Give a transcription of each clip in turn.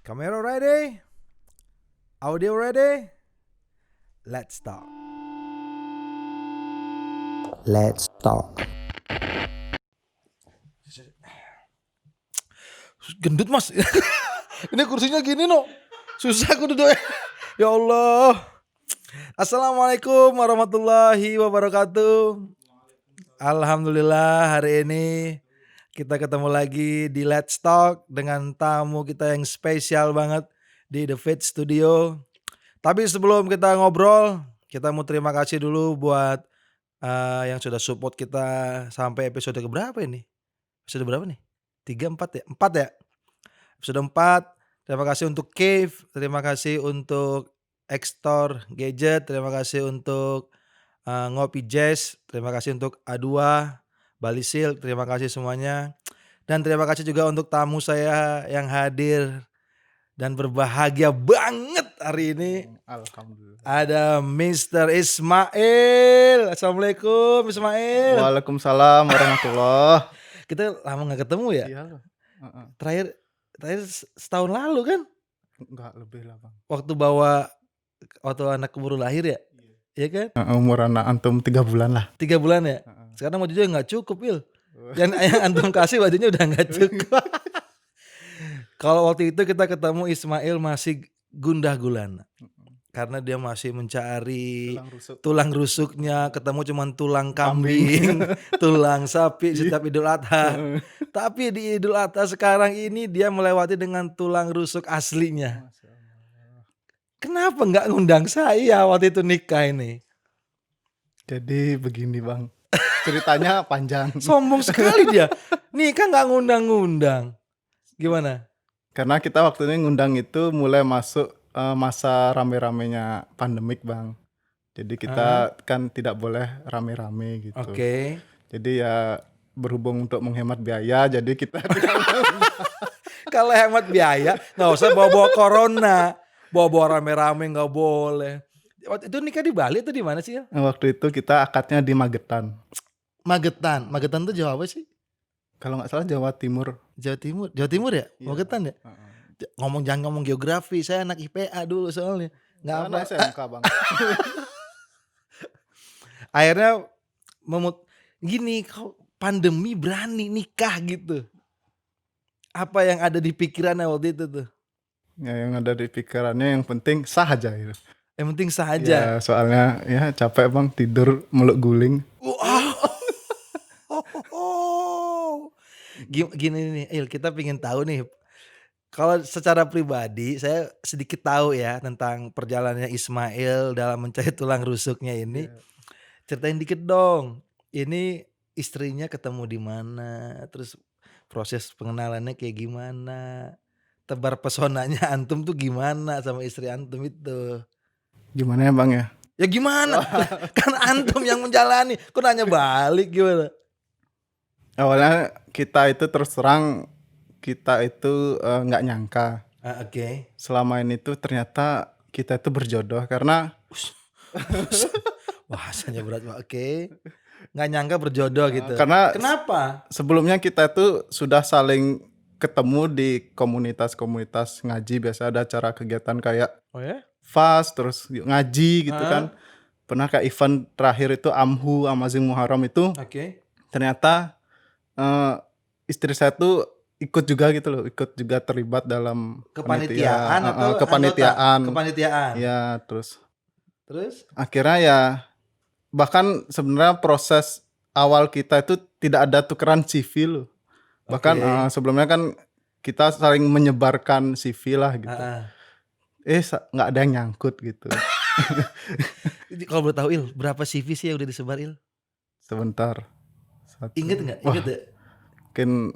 Camera ready? Audio ready? Let's talk. Let's talk. Gendut mas. Ini kursinya gini no. Susah aku duduk. Ya Allah. Assalamualaikum warahmatullahi wabarakatuh. Alhamdulillah hari ini kita ketemu lagi di Let's Talk dengan tamu kita yang spesial banget di The Fit Studio. Tapi sebelum kita ngobrol, kita mau terima kasih dulu buat yang sudah support kita sampai episode keberapa ini? Episode berapa nih? 3, 4 ya? 4 ya? Episode 4. Terima kasih untuk Cave, terima kasih untuk Extor Gadget, terima kasih untuk Ngopi Jazz, terima kasih untuk A2, Bali Silk, terima kasih semuanya. Dan terima kasih juga untuk tamu saya yang hadir dan berbahagia banget hari ini. Alhamdulillah. Ada Mr. Ismail. Assalamualaikum Ismail. Waalaikumsalam warahmatullah. Kita lama gak ketemu ya? Iya loh. Terakhir setahun lalu kan? Enggak lebih lah bang. Waktu anak keburu lahir ya? Iya kan? Umur anak antum 3 bulan lah. 3 bulan ya? Sekarang bajunya gak cukup Il. Yang antum kasih bajunya udah gak cukup. Kalau waktu itu kita ketemu Ismail masih gundah gulana. Karena dia masih mencari tulang rusuknya, ketemu cuma tulang kambing, tulang sapi setiap Idul Adha. Tapi di Idul Adha sekarang ini dia melewati dengan tulang rusuk aslinya. Kenapa nggak ngundang saya waktu itu nikah ini? Jadi begini bang, ceritanya panjang. Sombong sekali dia. Nikah nggak ngundang-ngundang. Gimana? Karena kita waktu ini ngundang itu mulai masuk masa rame-ramenya pandemik bang. Jadi kita kan tidak boleh rame-rame gitu. Oke. Jadi ya berhubung untuk menghemat biaya, jadi kita tidak Kalau hemat biaya nggak usah bawa-bawa corona, bawa-bawa rame-rame nggak boleh. Waktu itu nikah di Bali atau di mana sih ya? Waktu itu kita akadnya di Magetan. Magetan itu Jawa apa sih? Kalau nggak salah Jawa Timur. Jawa Timur ya? Iya. Magetan ya? Jangan ngomong geografi, saya anak IPA dulu soalnya. Nggak apa. Anak SMK bang. Akhirnya gini, kau pandemi berani nikah gitu. Apa yang ada di pikirannya waktu itu tuh? Ya, yang ada di pikirannya yang penting sah aja gitu. Yang penting sah aja. Ya, soalnya ya capek bang tidur meluk guling. Gini nih, Il, kita pengen tahu nih. Kalau secara pribadi saya sedikit tahu ya tentang perjalanannya Ismail dalam mencari tulang rusuknya ini. Ceritain dikit dong. Ini istrinya ketemu di mana? Terus proses pengenalannya kayak gimana? Tebar pesonanya antum tuh gimana sama istri antum itu? Gimana ya bang ya? Ya gimana? Kan antum yang menjalani. Kok nanya balik gimana? Awalnya kita itu terus terang kita itu nggak nyangka. Oke. Selama ini tuh ternyata kita itu berjodoh karena Bahasanya berat banget. Oke. Nggak nyangka berjodoh gitu. Karena Kenapa? sebelumnya kita itu sudah saling ketemu di komunitas-komunitas ngaji, biasa ada acara kegiatan kayak Oh ya? fast terus ngaji gitu kan. Pernah kayak event terakhir itu Amhu Amazing Muharram itu Oke. ternyata istri saya tuh ikut juga gitu loh, ikut juga terlibat dalam Kepanitiaan atau kepanitiaan. anggota? Kepanitiaan. Ya, terus Akhirnya ya bahkan sebenarnya proses awal kita itu tidak ada tukeran CV loh. Bahkan sebelumnya kan kita saling menyebarkan CV lah gitu. Nggak ada yang nyangkut gitu. Kalau boleh tahu Il, berapa CV sih yang udah disebar Il? Sebentar. Ingat nggak? Ingat ya? Mungkin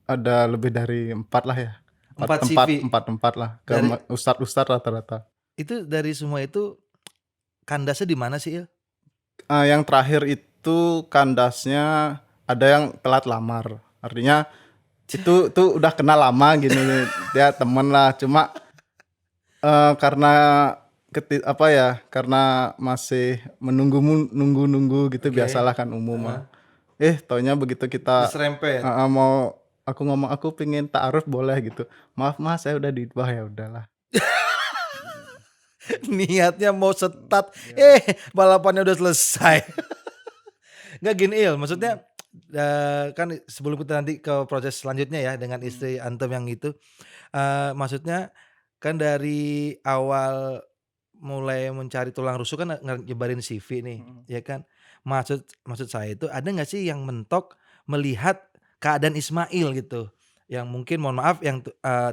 ada lebih dari 4 lah ya. 4 CV. 4 lah. Ke ustadz rata-rata. Itu dari semua itu kandasnya di mana sih Il? Yang terakhir itu kandasnya ada yang telat lamar. Artinya itu tuh udah kenal lama gini, dia temen lah. Cuma karena karena masih nunggu gitu, biasalah kan umum. Taunya begitu kita Diserempet. mau aku ngomong aku pengen ta'aruf boleh gitu. Maaf Mas, saya udah di bawah, ya udahlah. Niatnya mau setat, Iya. balapannya udah selesai. Nggak gini Il, maksudnya kan sebelum kita nanti ke proses selanjutnya ya dengan istri Antum yang itu, maksudnya kan dari awal mulai mencari tulang rusuk kan nyebarin CV nih, Mhm. ya kan. Maksud maksud saya itu ada nggak sih yang mentok melihat keadaan Ismail gitu, yang mungkin mohon maaf yang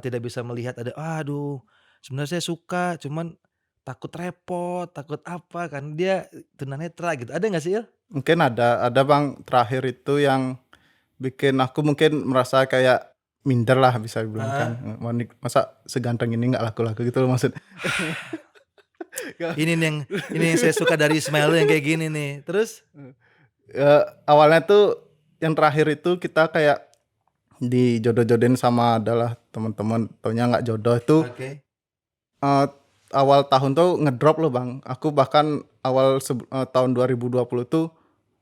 tidak bisa melihat ada, "Aduh sebenarnya saya suka cuman takut repot, takut apa," kan dia tunanetra gitu, ada nggak sih Il? Mungkin ada Bang, terakhir itu yang bikin aku mungkin merasa kayak minder lah bisa dibilang kan, Heeh. masa seganteng ini nggak laku-laku gitu loh maksud. Ini yang saya suka dari Ismail yang kayak gini nih, terus? Awalnya tuh yang terakhir itu kita kayak dijodoh-jodohin sama adalah teman-teman, taunya nggak jodoh itu, Oke. eee, awal tahun tuh ngedrop loh Bang. Aku bahkan awal tahun 2020 tuh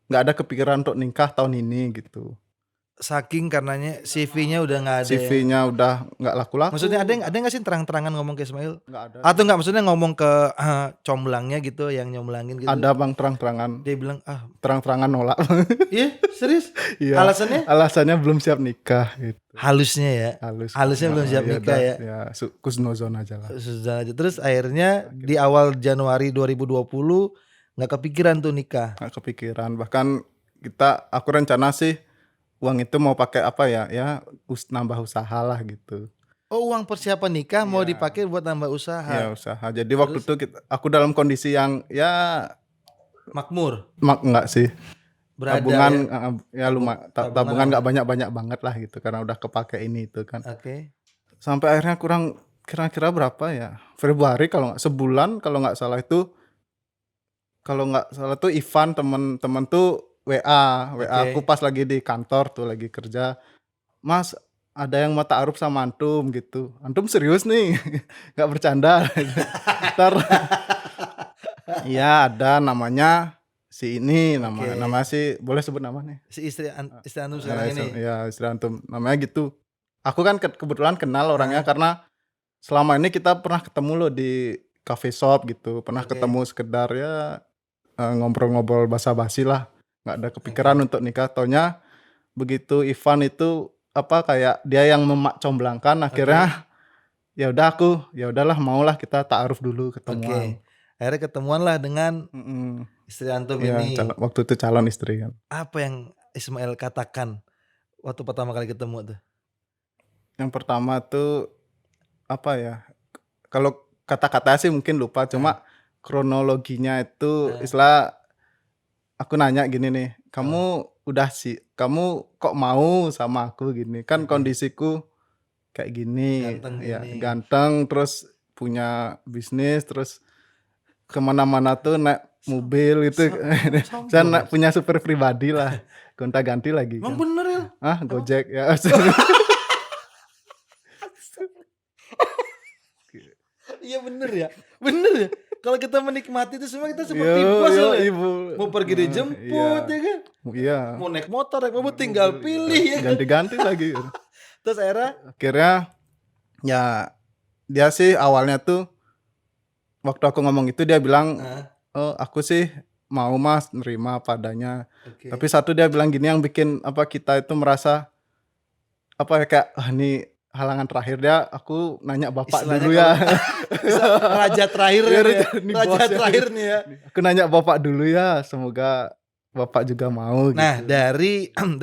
nggak ada kepikiran untuk nikah tahun ini gitu. Saking karenanya CV-nya udah nggak ada yang CV-nya udah nggak maksudnya laku-laku, ada nggak sih terang-terangan ngomong ke Ismail? nggak ada Atau sih. nggak maksudnya ngomong ke, comblangnya gitu yang nyomblangin gitu, Ada Bang, terang-terangan dia bilang, "Ah." terang-terangan nolak. Iya? Serius? Iya, Alasannya? alasannya belum siap nikah gitu. Halusnya ya? Halus kan, Halusnya belum siap ya nikah udah ya? ya husnuzon ajalah. Susah aja. Terus akhirnya di Akhirnya awal Januari 2020 nggak kepikiran tuh nikah? nggak kepikiran, bahkan aku rencana sih uang itu mau pakai apa ya, nambah usaha lah gitu. Oh, uang persiapan nikah mau Iya, dipakai buat nambah usaha? iya usaha. Jadi waktu Terus? itu aku dalam kondisi yang ya Makmur? enggak sih, Berada tabungan, ya? ya Tabungan tabungan nggak aman? banyak-banyak banget lah gitu karena udah kepake ini itu kan. Oke. Sampai akhirnya kurang kira-kira berapa ya, Februari kalau nggak sebulan kalau nggak salah itu, kalau nggak salah tuh Ivan temen tuh WA aku Oke. pas lagi di kantor tuh lagi kerja, "Mas, ada yang mau ta'aruf sama antum," gitu. "Antum serius nih? Nggak bercanda?" Entar "Iya ada namanya si ini," nama Oke. sih boleh sebut nama nih? Si istri antum sekarang ini? Ya istri antum, namanya gitu. Aku kan kebetulan kenal orangnya Heeh. karena selama ini kita pernah ketemu loh di coffee shop gitu, pernah Oke ketemu sekedar ya, ngobrol-ngobrol basa-basi lah, nggak ada kepikiran oke untuk nikah. Taunya begitu Ivan itu, apa, kayak dia yang comblangkan oke akhirnya ya udahlah maulah kita ta'aruf dulu ketemuan. oke. Akhirnya ketemuanlah dengan Mhm, istri antum iya ini. waktu itu calon istri kan. Apa yang Ismail katakan waktu pertama kali ketemu tuh? Yang pertama tuh, apa ya, kalau kata-katanya sih mungkin lupa, Heeh cuma kronologinya itu heeh. aku nanya gini nih, Apa? kamu kok mau sama aku gini, kan Oke. kondisiku kayak gini, Ganteng ya gini. ganteng, terus punya bisnis, terus kemana mana tuh naik Som mobil gitu, so saya sombong ya? punya super pribadi lah, gonta-ganti lagi Emang kan. bener ya? Ah, Emang Gojek ya. iya bener ya? Bener ya? Kalau kita menikmati itu semua kita seperti Yo bos yo ya. ibu, Mau pergi dijemput iya ya kan? iya, Mau naik motor, naik mobil tinggal mobil iya, pilih ya kan? ganti-ganti lagi. Terus akhirnya Akhirnya ya dia sih awalnya tuh waktu aku ngomong itu dia bilang, heeh, "Oh aku sih mau Mas, nerima apa adanya." Tapi oke. satu dia bilang gini yang bikin apa kita itu merasa apa ya, kayak, "Ah ini halangan terakhir." Aku nanya bapak Istilahnya dulu kalau ya. raja terakhir Iya ini ya, ini raja bosnya nih. terakhir nih ya. Aku nanya bapak dulu ya, semoga bapak juga mau Nah gitu. dari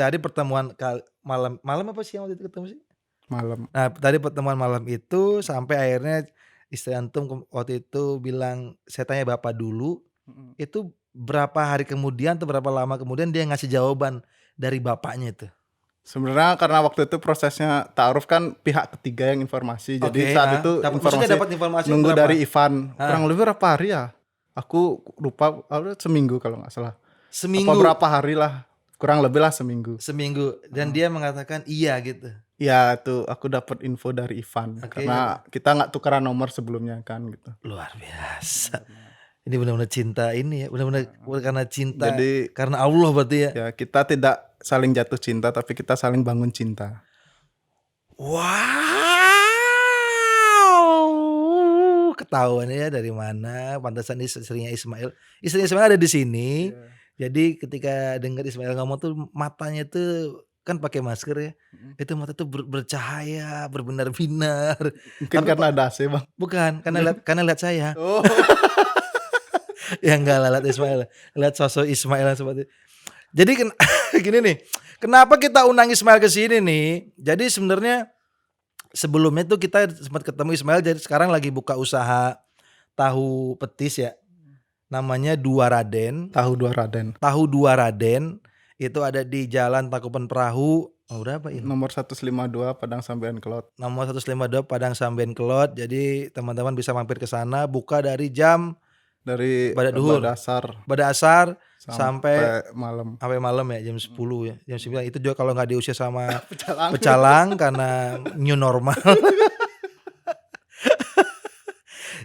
dari pertemuan malam malam apa siang waktu itu ketemu sih? Malam. Nah tadi pertemuan malam itu sampai akhirnya istri antum waktu itu bilang, "Saya tanya bapak dulu," Mhm. itu berapa hari kemudian atau berapa lama kemudian dia ngasih jawaban dari bapaknya itu? Sebenarnya karena waktu itu prosesnya ta'aruf kan pihak ketiga yang informasi. Jadi Oke, saat itu maksudnya informasi dapat informasi nunggu berapa? dari Ivan, kurang Ah, lebih berapa hari ya? Aku lupa, seminggu kalau nggak salah. Apa seminggu berapa hari lah, kurang lebih lah seminggu. seminggu dan Heeh. dia mengatakan iya gitu? Iya itu aku dapat info dari Ivan, Oke, karena kita nggak tukeran nomor sebelumnya kan gitu. luar biasa. Benar. Ini benar-benar cinta ini ya, benar-benar karena cinta Jadi karena Allah berarti ya? ya kita tidak saling jatuh cinta, tapi kita saling bangun cinta. Wow, ketahuan ya dari mana. Pantesan istrinya Ismail. Istrinya Ismail ada di sini. Iya. Jadi ketika dengar Ismail ngomong tuh matanya tuh kan pakai masker ya. Mhm. Itu mata tuh bercahaya, berbinar-binar. Mungkin Tapi karena ada AC, Bang. bukan karena lihat saya. Oh. Ya enggak lah, lihat Ismail. Lihat sosok Ismail yang seperti. Jadi gini nih. Kenapa kita undang Ismail ke sini nih? Jadi sebenarnya sebelumnya tuh kita sempat ketemu Ismail, jadi sekarang lagi buka usaha tahu petis ya. Namanya Dua Raden. Tahu Dua Raden. Tahu Dua Raden itu ada di Jalan Tangkuban Perahu. Berapa ini? Nomor 152 Padang Sambian Kelot. Nomor 152 Padang Sambian Kelot. Jadi teman-teman bisa mampir ke sana, buka dari jam Dari Duhur. Badasar pada asar sampai malam. sampai malam ya jam 10 ya. Jam 9 itu juga kalau nggak diusir sama Pecalang. pecalang karena new normal.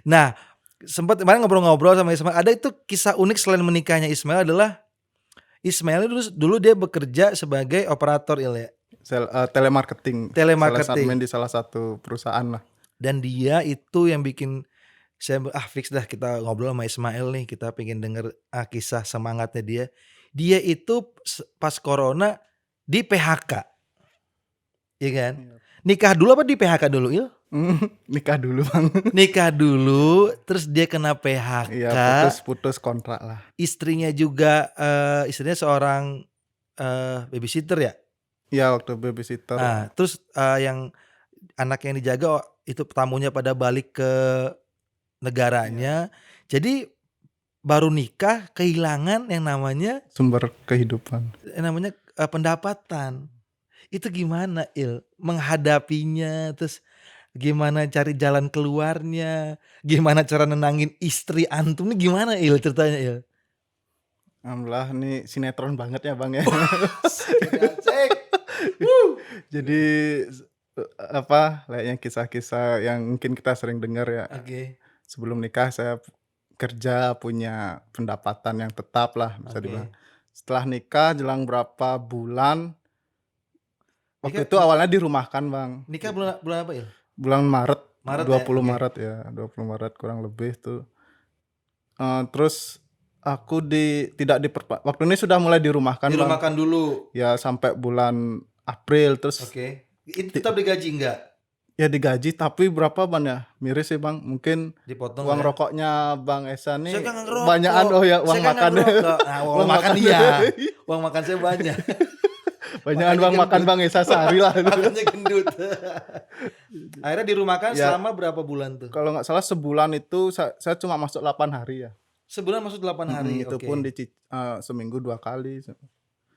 Nah, sempat kemarin ngobrol-ngobrol sama Ismail. Ada itu kisah unik selain menikahnya Ismail adalah Ismail dulu dia bekerja sebagai operator ya. Telemarketing. Telemarketing. Sales admin di salah satu perusahaan lah. Dan dia itu yang bikin saya fix dah kita ngobrol sama Ismail nih, kita pengen denger kisah semangatnya dia. Dia itu pas corona di PHK. Iya kan? Iya. Nikah dulu apa di PHK dulu, Il? Nikah dulu, Bang. Nikah dulu, terus dia kena PHK. Iya, putus kontrak lah. Istrinya juga istrinya seorang babysitter ya. Iya, waktu babysitter. Nah, terus yang anak yang dijaga itu tamunya pada balik ke negaranya. Jadi baru nikah kehilangan yang namanya Sumber kehidupan. pendapatan. Itu gimana, Il? Menghadapinya, terus gimana cari jalan keluarnya, gimana cara nenangin istri antum nih gimana, Il, ceritanya, Il? Alhamdulillah nih sinetron banget ya, Bang ya. Jadi layaknya kisah-kisah yang mungkin kita sering dengar ya. Oke. Sebelum nikah saya kerja punya pendapatan yang tetap lah bisa dibilang. Setelah nikah jelang berapa bulan, waktu itu awalnya dirumahkan, Bang. Nikah bulan apa, Il? Bulan Maret, 20 ya? Maret ya, 20 Maret kurang lebih tuh. Terus aku waktu ini sudah mulai dirumahkan, Bang. Dirumahkan dulu. Ya sampai bulan April terus. Oke. Itu tetap digaji enggak? Ya digaji tapi berapa, Bang ya? Miris sih, Bang. Mungkin Dipotong uang ya? rokoknya Bang Esa nih Saya kan nggak ngerokok. banyakan uang Saya kan makan. nggak ngerokok. Nah, uang makan iya. Uang makan saya banyak. Banyakan uang makan Bang Esa sehari lah. Makanya gendut. Akhirnya dirumahkan Ya. selama berapa bulan tuh? Kalau nggak salah sebulan itu saya cuma masuk 8 hari ya. Sebulan masuk 8 hari. Itu oke. pun seminggu 2 kali.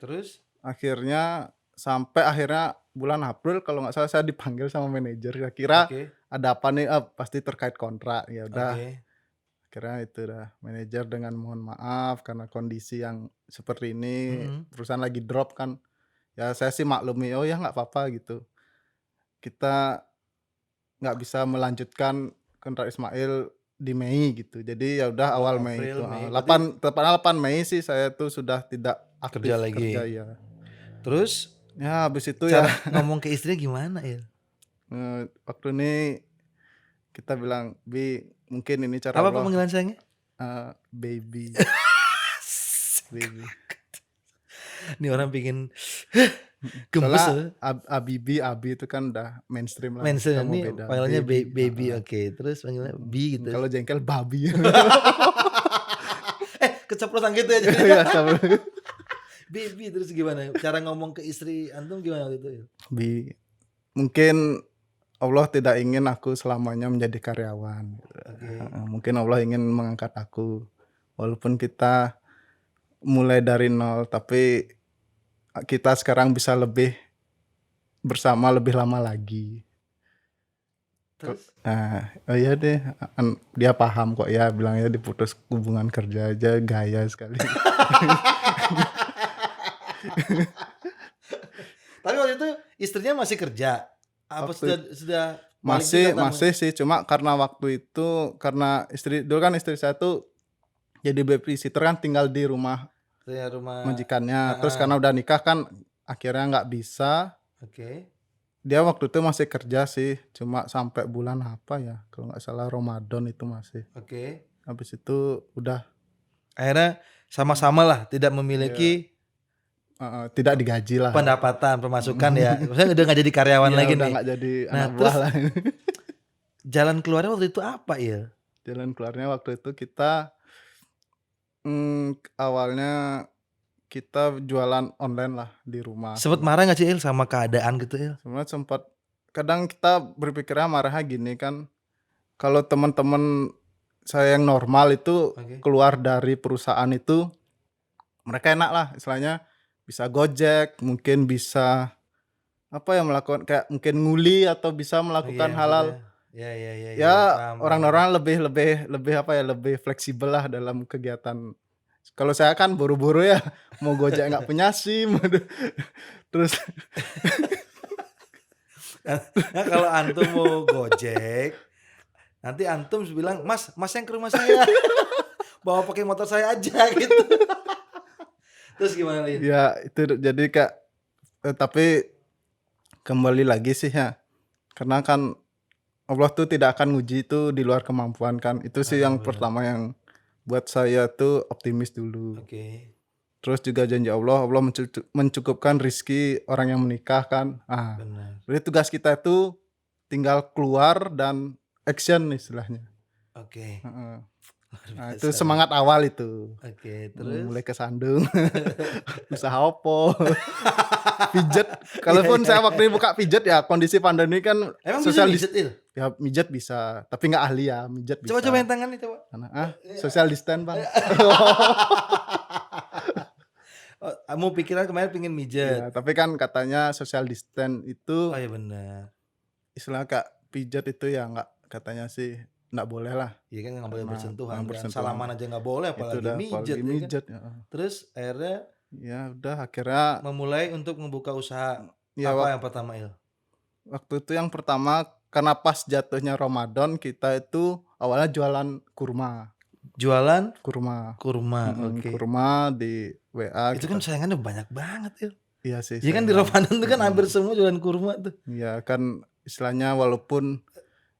Terus? Akhirnya bulan April kalau nggak salah saya dipanggil sama manajer. Kira Oke. ada apa nih? Pasti terkait kontrak. Ya udah. Oke. Akhirnya itu dah manajer dengan mohon maaf karena kondisi yang seperti ini perusahaan lagi drop kan. Ya saya sih maklumi, oh ya nggak apa-apa gitu. Kita nggak bisa melanjutkan kontrak Ismail di Mei gitu. Jadi ya udah awal Mei April, itu. Mei. Tepatnya 8 Mei sih saya tuh sudah tidak aktif Kerja lagi. ya. Terus Ya habis itu cara ya ngomong ke istrinya gimana, Il? waktu ini kita bilang, Bi, mungkin ini cara Apa Allah. panggilan sayangnya? Baby. Baby. Ini orang pingin gemes. Soalnya Abi itu kan udah mainstream lah. Mention Kita mau ini beda. panggilannya baby. Oke. Terus panggilnya B gitu. Kalau jengkel babi. Keceplosan gitu ya jadi. Iya, sama. Baby terus gimana? Cara ngomong ke istri antum gimana waktu itu? Il? Bi, mungkin Allah tidak ingin aku selamanya menjadi karyawan. Oke. Mungkin Allah ingin mengangkat aku. Walaupun kita mulai dari nol, tapi kita sekarang bisa lebih bersama lebih lama lagi. Terus? Oh iya deh, dia paham kok ya, bilangnya diputus hubungan kerja aja, gaya sekali. Tapi waktu itu istrinya masih kerja. Apa Waktu sudah balik juga tamu? masih sih, cuma karena waktu itu dulu kan istri saya tuh jadi babysitter kan tinggal di rumah Saya rumah. majikannya. Terus karena udah nikah kan akhirnya nggak bisa. Oke. dia waktu itu masih kerja sih, cuma sampai bulan apa ya, kalau nggak salah Ramadan itu masih. Oke. Habis itu udah Akhirnya sama-sama lah tidak ya memiliki tidak digaji lah. pendapatan, pemasukan ya. Maksudnya udah nggak jadi karyawan Iya lagi udah nih. nggak jadi Nah, anak terus buah lah. jalan keluarnya waktu itu apa ya? Jalan keluarnya waktu itu kita awalnya kita jualan online lah di rumah. Sempet marah nggak sih Il sama keadaan gitu Il? Sebenarnya sempat kadang kita berpikirnya marahnya gini kan, kalau teman-teman saya yang normal itu Oke. keluar dari perusahaan itu mereka enak lah, istilahnya bisa Gojek, mungkin bisa apa ya, melakukan kayak mungkin nguli atau bisa Oh melakukan iya hal-hal maksudnya. Ya ya ya ya, ya paham paham. orang-orang lebih lebih lebih apa ya, lebih fleksibel lah dalam kegiatan. Kalau saya kan buru-buru ya, mau Gojek nggak punya SIM, terus Nah, kalau antum mau Gojek, nanti antum bilang, "Mas, Mas yang ke rumah saya." Bawa pakai motor saya aja gitu. Terus gimana Lin? ya itu jadi kayak tapi kembali lagi sih ya, karena kan Allah tuh tidak akan nguji itu di luar kemampuan kan. Itu sih yang Benar. pertama yang buat saya tuh optimis dulu. Oke. Terus juga janji Allah, Allah mencukupkan rizki orang yang menikah kan. Benar. Jadi tugas kita itu tinggal keluar dan action istilahnya. Oke. Heeh. Luar Nah biasa. itu semangat awal itu. Oke, terus Mulai kesandung, usaha opo, pijet. Kalaupun Iya, saya waktu ini buka pijet ya kondisi pandemi kan emang bisa social mijet Il? ya mijet bisa, tapi nggak ahli ya, mijet bisa. Coba yang tangan nih coba. Karena social distance bang. Oh, kamu pikiran kemarin pengen Ya, mijet. tapi kan katanya social distance itu Oh iya benar. istilah kak pijat itu ya nggak, katanya sih nggak boleh lah. Iya kan nggak boleh Karena bersentuhan kan. bersentuhan. Salaman aja nggak boleh Itu apalagi udah mijet apalagi ya kan. mijet ya. Terus akhirnya Ya udah akhirnya memulai untuk membuka usaha ya apa yang pertama Il? waktu itu yang pertama karena pas jatuhnya Ramadan kita itu awalnya jualan kurma. Jualan Kurma. kurma. Oke. Kurma di WA Itu kita. kan sayangannya banyak banget Il. Iya sih. Iya kan di sayang. Ramadan tuh kan hampir semua jualan kurma tuh. Iya kan istilahnya walaupun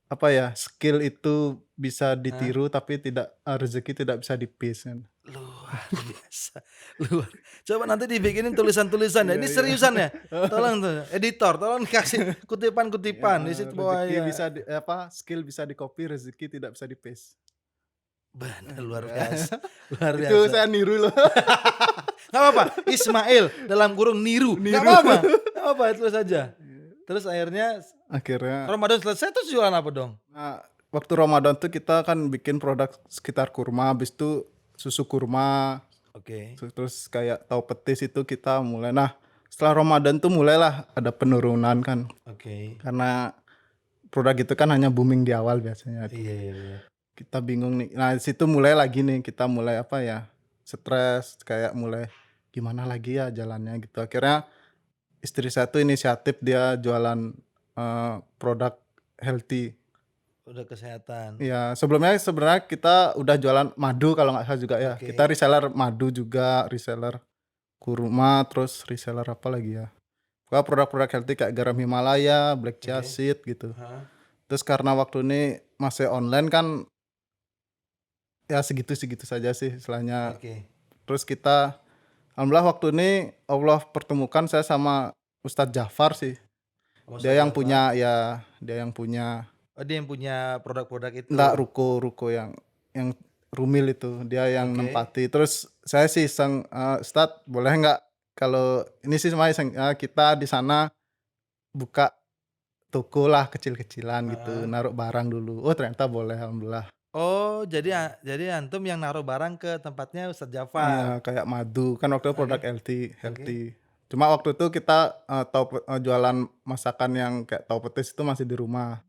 apa ya, skill itu bisa ditiru tapi tidak rezeki tidak bisa dipis kan. Luar biasa. Luar. Coba nanti dibikinin tulisan-tulisan ya. Ini Iya, iya. seriusan ya. Tolong tuh editor, tolong kasih kutipan-kutipan di Ya, situ bawah rezeki ya. bisa skill bisa di copy, rezeki tidak bisa di paste. Benar luar biasa. Luar biasa. Itu saya niru loh. Gak apa-apa. Ismail dalam kurung niru. Gak apa-apa. Gak apa-apa itu saja. Terus akhirnya Akhirnya Ramadan selesai terus jualan apa dong? nah, waktu Ramadan tuh kita kan bikin produk sekitar kurma, habis itu susu kurma, Oke. terus kayak tahu petis itu kita mulai. Nah, setelah Ramadan tuh mulailah ada penurunan kan. Oke. Karena produk itu kan hanya booming di awal biasanya. Iya, iya, iya. Kita bingung nih. Nah, di situ mulai lagi nih kita mulai apa ya? Stres, kayak mulai gimana lagi ya jalannya gitu. Akhirnya istri saya tuh inisiatif dia jualan produk healthy. Udah kesehatan. Ya, sebelumnya sebenarnya kita udah jualan madu kalau nggak salah juga ya. Oke. Kita reseller madu juga, reseller kurma, terus reseller apa lagi ya. Pokoknya produk-produk healthy kayak garam Himalaya, black chia Oke. seed gitu. Hah? Terus karena waktu ini masih online kan ya segitu-segitu saja sih istilahnya. Oke. Terus kita alhamdulillah waktu ini Allah pertemukan saya sama Ustadz Jafar sih. Oh, Dia yang Jafar. punya dia yang punya Oh, dia yang punya produk-produk itu. enggak ruko yang Rumil itu, dia yang Oke. nempati. Terus saya sih iseng, Ustadz boleh nggak kalau ini sih sama iseng, kita di sana buka toko lah kecil-kecilan gitu, naruh barang dulu. Oh ternyata boleh, alhamdulillah. Oh, jadi antum yang naruh barang ke tempatnya Ustadz Iya Jafar. kayak madu kan waktu itu produk Oke. healthy. Cuma waktu itu kita jualan masakan yang kayak tahu petis itu masih di rumah.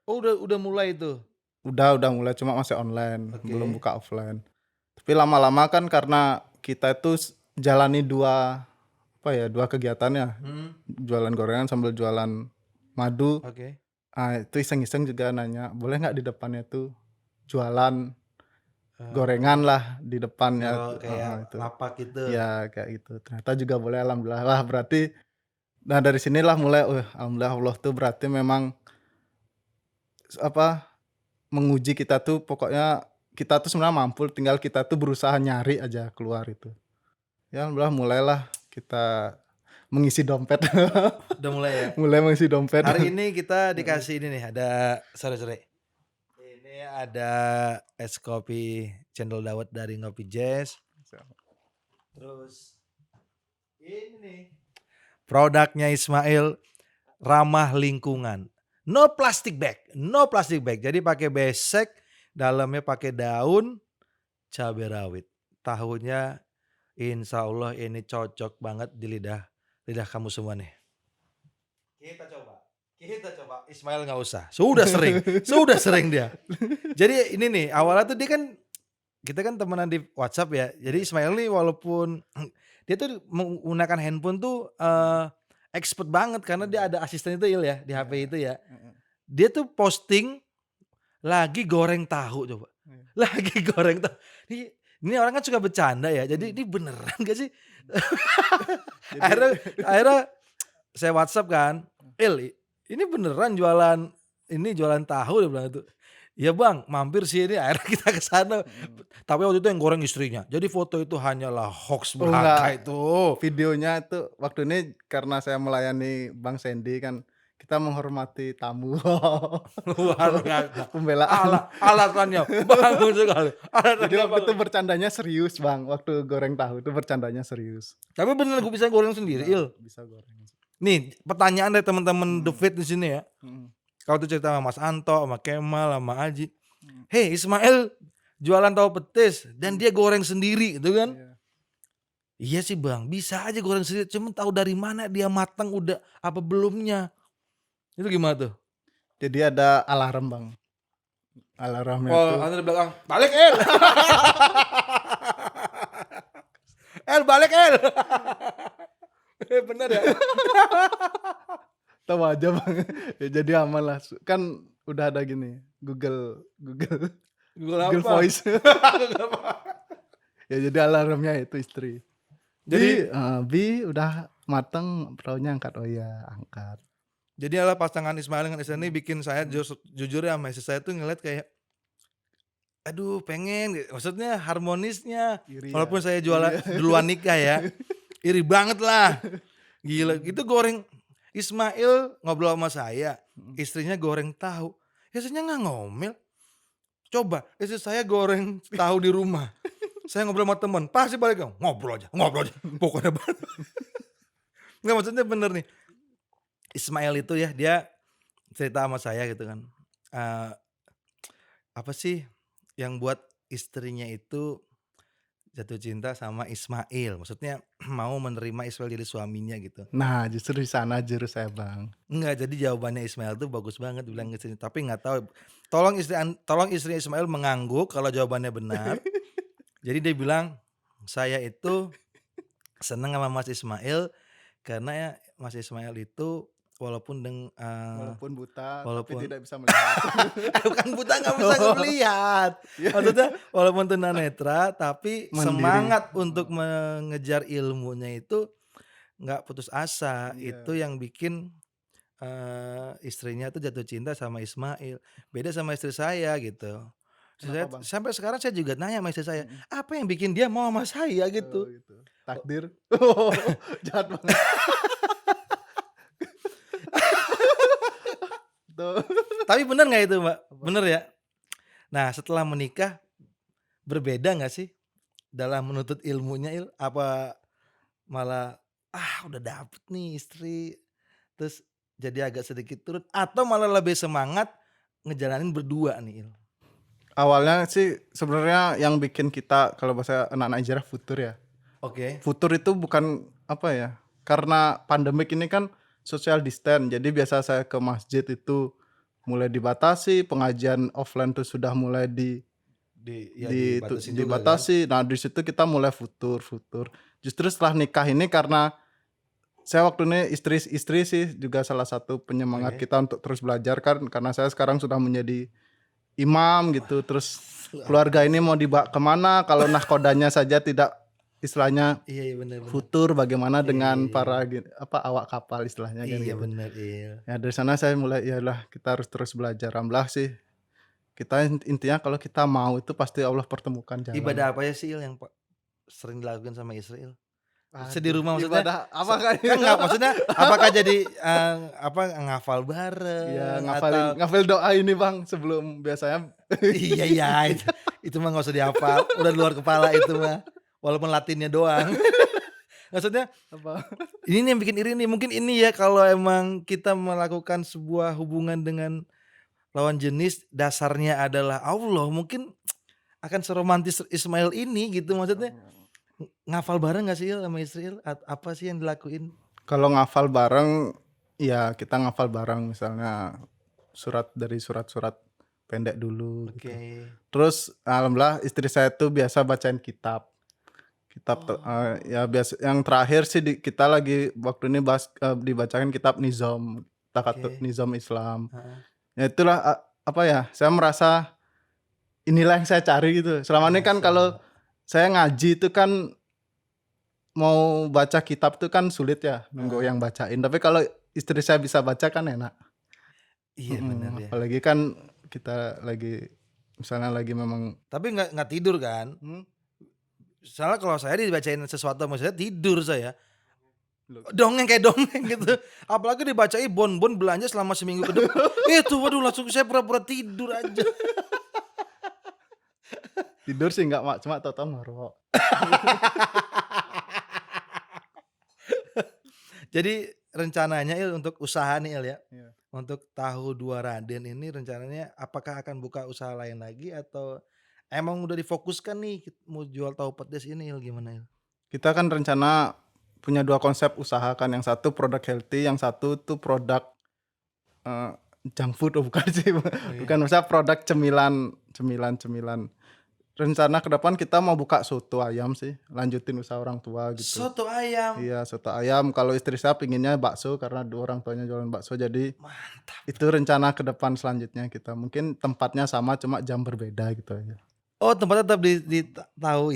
Oh, udah mulai itu. Udah mulai cuma masih online, Oke. belum buka offline. Tapi lama-lama kan karena kita itu jalani dua kegiatan ya, jualan gorengan sambil jualan madu. Oke. Itu iseng-iseng juga nanya, boleh nggak di depannya tuh jualan Eh, gorengan lah di depannya. kalau kayak Itu. lapak gitu. Ya kayak gitu. Ternyata juga boleh, alhamdulillah. Wah berarti Nah dari sinilah mulai, alhamdulillah Allah tuh berarti memang apa menguji kita tuh, pokoknya kita tuh sebenarnya mampu, tinggal kita tuh berusaha nyari aja keluar itu. Ya alhamdulillah mulailah kita mengisi dompet. Udah mulai ya. Mulai mengisi dompet. Hari ini kita dikasih ini nih, ada sorry. Ini ada es kopi cendol dawet dari Ngopi Jazz. Terus ini nih produknya Ismail ramah lingkungan. No plastic bag. Jadi pakai besek, dalamnya pakai daun cabai rawit. Tahunya insya Allah ini cocok banget di lidah kamu semua nih. Kita coba. Ismail nggak usah. Sudah sering dia. Jadi ini nih awalnya tuh dia kan, kita kan temenan di WhatsApp ya. Jadi Ismail nih walaupun dia tuh menggunakan handphone tuh expert banget karena dia ada asisten itu ya di HP itu ya. Dia tuh posting lagi goreng tahu coba. Lagi goreng tahu. Ini orang kan suka bercanda ya. Jadi ini beneran gak sih? akhirnya saya WhatsApp kan, ini beneran jualan tahu, dia bilang itu. Ya bang, mampir sih ini. Akhirnya kita ke sana. Tapi waktu itu yang goreng istrinya. Jadi foto itu hanyalah hoax belaka itu. Videonya itu waktu ini karena saya melayani Bang Sandy kan, kita menghormati tamu. Luar biasa. Pembelaan. Alasannya bagus sekali. Jadi waktu itu bercandanya serius Bang, waktu goreng tahu itu bercandanya serius. Tapi bener gue bisa goreng sendiri, Il. Bisa goreng. Nih, pertanyaan dari teman-teman The Fit di sini ya. Kau tuh cerita sama Mas Anto, sama Kemal, sama Aji. Hei Ismail jualan tahu petis dan dia goreng sendiri gitu kan. Iya sih bang, bisa aja goreng sendiri. Cuma tahu dari mana dia matang udah apa belumnya. Itu gimana tuh? Jadi ada alarm Bang. Alarmnya tuh. Ada di belakang. Balik El. El balik El. Bener ya? Tahu aja Bang. Ya, jadi aman lah. Kan udah ada gini, Google Voice. Ya jadi alarmnya itu istri. Jadi Bi udah mateng, perahunya angkat. Oh iya, angkat. Jadi adalah pasangan Ismail dengan istri ini bikin saya jujur ya sama istri saya tuh ngeliat kayak aduh pengen, maksudnya harmonisnya. Iri Walaupun ya. saya duluan nikah ya. Iri banget lah. Gila, itu goreng Ismail ngobrol sama saya, istrinya goreng tahu. Istrinya nggak ngomel. Coba istri saya goreng tahu di rumah. Saya ngobrol sama teman, pasti balik ngobrol aja. Pokoknya banget. Nggak, maksudnya bener nih. Ismail itu ya, dia cerita sama saya gitu kan. Apa sih yang buat istrinya itu jatuh cinta sama Ismail? Maksudnya mau menerima Ismail jadi suaminya gitu. Nah justru di sana jurus saya Bang. Enggak, jadi jawabannya Ismail tuh bagus banget bilang istrinya. Tapi nggak tahu. Tolong istri Ismail mengangguk kalau jawabannya benar. Jadi dia bilang saya itu seneng sama Mas Ismail karena ya Mas Ismail itu walaupun Walaupun buta walaupun- tapi tidak bisa melihat. bukan buta nggak bisa melihat. Maksudnya walaupun tunanetra tapi Mandiri. semangat untuk mengejar ilmunya itu nggak putus asa. Iya. Itu yang bikin istrinya tuh jatuh cinta sama Ismail. Beda sama istri saya gitu. Kenapa, Bang? Sampai sekarang saya juga nanya sama istri saya, apa yang bikin dia mau sama saya gitu. Gitu. Takdir. Jahat banget. Tuh. Tapi bener nggak itu Mbak? Bener ya? Nah setelah menikah berbeda nggak sih dalam menuntut ilmunya apa malah udah dapet nih istri terus jadi agak sedikit turun atau malah lebih semangat ngejalanin berdua nih Il? Awalnya sih sebenarnya yang bikin kita kalau bahasa anak-anak hijrah futur ya. Oke. Futur itu bukan apa ya? Karena pandemik ini kan social distance. Jadi biasa saya ke masjid itu mulai dibatasi, pengajian offline tuh sudah mulai dibatasi. Nah, di situ kita mulai futur. Justru setelah nikah ini karena saya waktu ini istri sih juga salah satu penyemangat kita untuk terus belajar kan karena saya sekarang sudah menjadi imam gitu. Terus keluarga ini mau dibawa kemana kalau nahkodanya saja tidak istilahnya Iya, benar. futur bagaimana dengan Iya. para awak kapal istilahnya kan Iya, gitu. benar, iya. Ya dari sana saya mulai yalah kita harus terus belajar. Alhamdulillah sih kita intinya kalau kita mau itu pasti Allah pertemukan jalan. Ibadah apa ya sih Il yang sering dilakukan sama Israel? Di Aduh, rumah maksudnya? ibadah apa kan? Kan nggak maksudnya apakah jadi ngafal Iya, bareng atau ngafalin doa ini Bang sebelum biasanya. iya itu mah nggak usah dihafal, udah luar kepala itu mah. Walaupun Latinnya doang. Maksudnya Apa? ini nih yang bikin iri nih, mungkin ini ya kalau emang kita melakukan sebuah hubungan dengan lawan jenis dasarnya adalah Allah, mungkin akan seromantis Ismail ini gitu maksudnya. Ngafal bareng nggak sih Il sama Israel? Apa sih yang dilakuin? Kalau ngafal bareng, ya kita ngafal bareng misalnya surat-surat pendek dulu Oke. gitu. Terus alhamdulillah istri saya tuh biasa bacain kitab. Ya biasa yang terakhir sih kita lagi waktu ini dibacakan kitab Nizam, Oke. Nizam Islam. Heeh. Ya itulah apa ya? Saya merasa inilah yang saya cari gitu. Selama ini kan Masya kalau Allah. saya ngaji itu kan mau baca kitab tuh kan sulit ya, nunggu Heeh. yang bacain. Tapi kalau istri saya bisa baca kan enak. Iya benar ya. Apalagi kan kita lagi misalnya lagi memang Tapi nggak tidur kan? Soalnya kalau saya dibacain sesuatu sama saya tidur saya. Dongeng kayak dongeng gitu. Apalagi dibacain bon belanja selama seminggu ke depan. Itu waduh langsung saya pura-pura tidur aja. tidur sih nggak Mak, cuma tahu-tahu ngerok. Jadi rencananya Il untuk usaha nih Il ya. Iya. Untuk tahu 2 Raden ini rencananya apakah akan buka usaha lain lagi atau emang udah difokuskan nih mau jual tahu pedes ini Il gimana Il? Kita kan rencana punya 2 konsep usaha kan, yang satu produk healthy, yang satu tuh produk junk food bukan sih, bukan maksudnya produk cemilan. Rencana ke depan kita mau buka soto ayam sih, lanjutin usaha orang tua gitu. Soto ayam. Iya, soto ayam. Kalau istri saya pinginnya bakso karena orang tuanya jualan bakso. Jadi Mantap. itu rencana ke depan selanjutnya kita. Mungkin tempatnya sama cuma jam berbeda gitu aja. Oh tempatnya tetap di tahu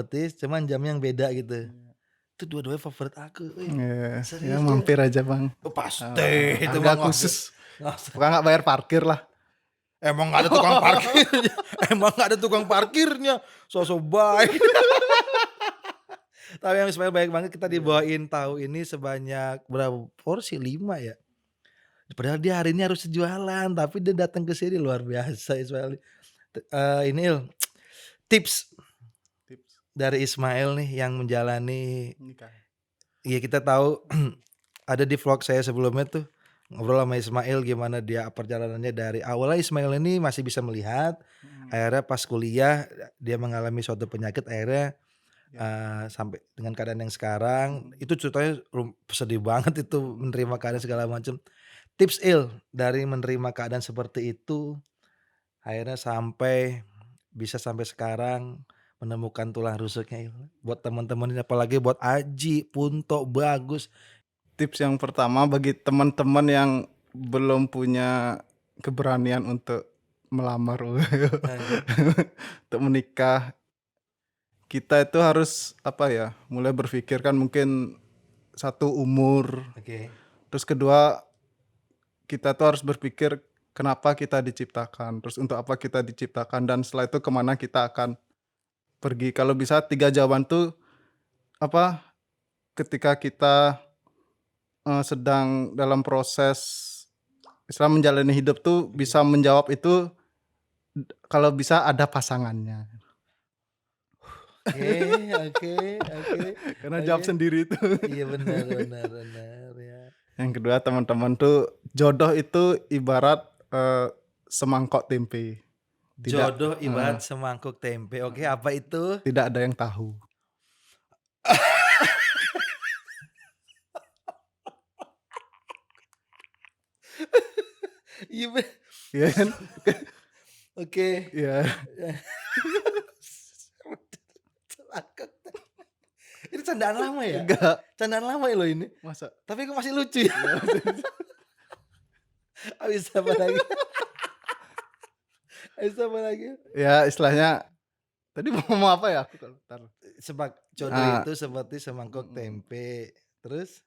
betis cuman jamnya yang beda gitu. Itu dua-duanya favorit aku. Ya Serius, mampir aja Bang. Oh, pasti itu Harga mah khusus. Pokoknya nggak bayar parkir lah. emang nggak ada tukang parkirnya. Emang nggak ada tukang parkirnya. Sosok baik. Tapi yang Ismail baik banget kita dibawain tahu ini sebanyak berapa porsi 5 ya. Padahal dia hari ini harus jualan tapi dia datang ke sini luar biasa Ismail. Ini Il, tips dari Ismail nih yang menjalani. Iya kita tahu ada di vlog saya sebelumnya tuh ngobrol sama Ismail gimana dia perjalanannya dari awalnya Ismail ini masih bisa melihat, akhirnya pas kuliah dia mengalami suatu penyakit akhirnya sampai dengan keadaan yang sekarang itu ceritanya sedih banget itu menerima keadaan segala macam. Tips Il dari menerima keadaan seperti itu akhirnya sampai bisa sampai sekarang menemukan tulang rusuknya Il. Buat teman-teman ini apalagi buat Aji, Punto, Bagus. Tips yang pertama bagi teman-teman yang belum punya keberanian untuk melamar untuk menikah, kita itu harus apa ya, mulai berpikir kan mungkin satu umur. Oke. Terus kedua kita tuh harus berpikir kenapa kita diciptakan, terus untuk apa kita diciptakan, dan setelah itu kemana kita akan pergi. Kalau bisa 3 jawaban tuh apa, ketika kita sedang dalam proses Islam menjalani hidup tuh bisa menjawab itu kalau bisa ada pasangannya. Oke. Karena jawab sendiri itu. Iya benar ya. Yang kedua teman-teman tuh jodoh itu ibarat semangkok tempe. Jodoh ibarat semangkuk tempe. Oke, apa itu? Tidak ada yang tahu. Iya kan? Oke. Iya. Ini candaan lama ya? Enggak. Candaan lama ya lo ini. Masa? Tapi kok masih lucu ya? Habis apa lagi? Ya istilahnya tadi mau apa ya aku kalau jodoh Nah, itu seperti semangkuk tempe. Terus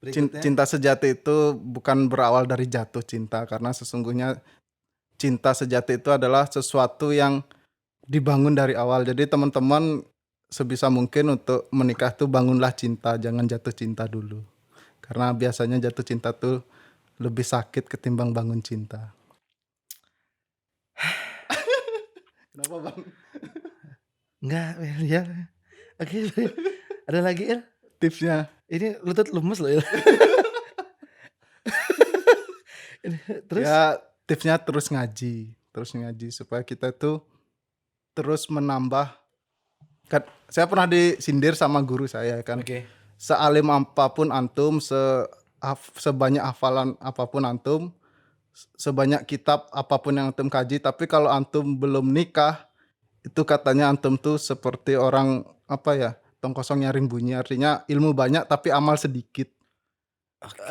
cin- berikutnya? cinta sejati itu bukan berawal dari jatuh cinta, karena sesungguhnya cinta sejati itu adalah sesuatu yang dibangun dari awal. Jadi teman-teman sebisa mungkin untuk menikah tuh bangunlah cinta, jangan jatuh cinta dulu. Karena biasanya jatuh cinta tuh lebih sakit ketimbang bangun cinta. Kenapa bang? Enggak, ya. Oke, ada lagi Il? Tipsnya Ini lutut lemes loh Il. Terus? ya tipsnya terus ngaji supaya kita tuh terus menambah. Kan saya pernah disindir sama guru saya kan. Oke. Sealim apapun antum, sebanyak hafalan apapun antum, sebanyak kitab apapun yang antum kaji, tapi kalau antum belum nikah, itu katanya antum tuh seperti orang apa ya, tong kosong nyaring bunyi, artinya ilmu banyak tapi amal sedikit. Oke.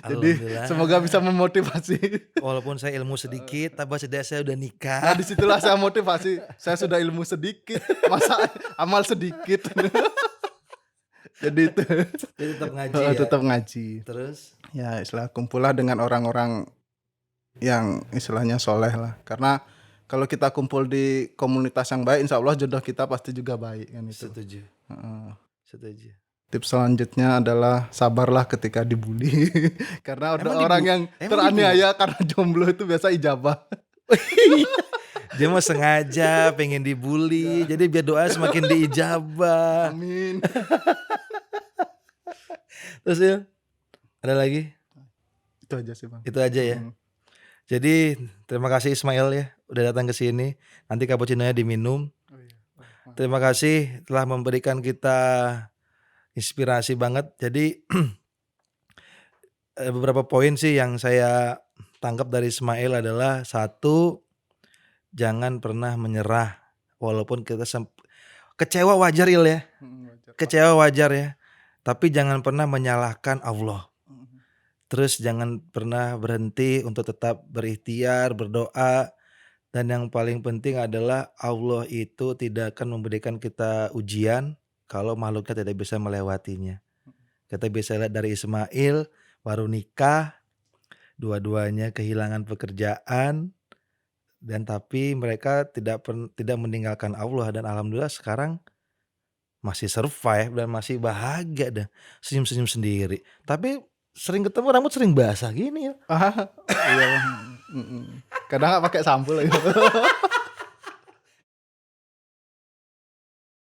Jadi Alhamdulillah. semoga bisa memotivasi. Walaupun saya ilmu sedikit, tapi setidaknya saya udah Nah nikah. disitulah saya motivasi. Saya sudah ilmu sedikit, masa amal sedikit. Jadi itu Jadi tetap ngaji ya. tetap ngaji. Terus? Ya istilah kumpullah dengan orang-orang yang istilahnya soleh lah. Karena kalau kita kumpul di komunitas yang baik, insya Allah jodoh kita pasti juga baik kan itu. Setuju. Heeh. Setuju. Tips selanjutnya adalah sabarlah ketika dibully. Karena ada Emang orang yang emang teraniaya karena jomblo itu biasa ijabah. Dia mah sengaja pengen dibully, jadi biar doa semakin diijabah. Amin. Terus ya, ada lagi? Itu aja sih bang. Itu aja ya. Hmm. Jadi terima kasih Ismail ya, udah datang ke sini. Nanti cappuccino-nya diminum. Oh, iya. Terima kasih telah memberikan kita inspirasi banget. Jadi beberapa poin sih yang saya tangkap dari Ismail adalah satu, jangan pernah menyerah walaupun kita kecewa wajar Il ya. Wajar. Kecewa wajar ya. Tapi jangan pernah menyalahkan Allah. Terus jangan pernah berhenti untuk tetap berikhtiar, berdoa. Dan yang paling penting adalah Allah itu tidak akan memberikan kita ujian kalau makhluknya tidak bisa melewatinya. Kita bisa lihat dari Ismail baru nikah, dua-duanya kehilangan pekerjaan, dan tapi mereka tidak meninggalkan Allah, dan alhamdulillah sekarang masih survive dan masih bahagia dan senyum-senyum sendiri. Tapi sering ketemu rambut sering basah gini ya. Iya bang. Kadang nggak pakai sampo lagi.